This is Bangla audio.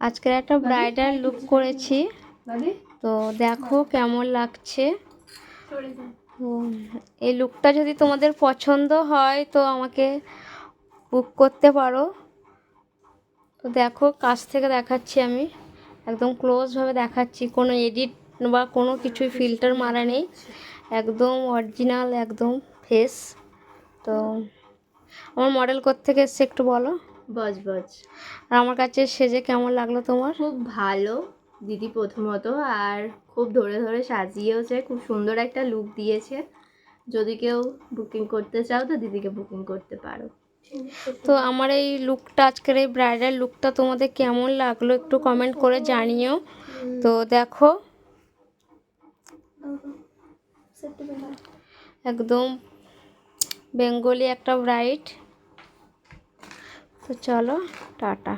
আজকের একটা ব্রাইডাল লুক করেছি, তো দেখো কেমন লাগছে। তো এই লুকটা যদি তোমাদের পছন্দ হয় তো আমাকে বুক করতে পারো। তো দেখো কাছ থেকে দেখাচ্ছি, আমি একদম ক্লোজভাবে দেখাচ্ছি, কোনো এডিট বা কোনো কিছুই ফিল্টার মারা নেই, একদম অরিজিনাল একদম ফেস। তো আমার মডেল কোত্থেকে এসছে একটু বলো। বজবজ। আর আমার কাছে সেজে কেমন লাগলো তোমার? খুব ভালো দিদি প্রথমত, আর খুব ধরে ধরে সাজিয়েওছে, খুব সুন্দর একটা লুক দিয়েছে। যদি কেউ বুকিং করতে চাও তো দিদিকে বুকিং করতে পারো। তো আমার এই লুকটা, আজকের এই ব্রাইডাল লুকটা তোমাদের কেমন লাগলো একটু কমেন্ট করে জানিও। তো দেখো একদম বেঙ্গলি একটা ব্রাইড। তো চলো টাটা।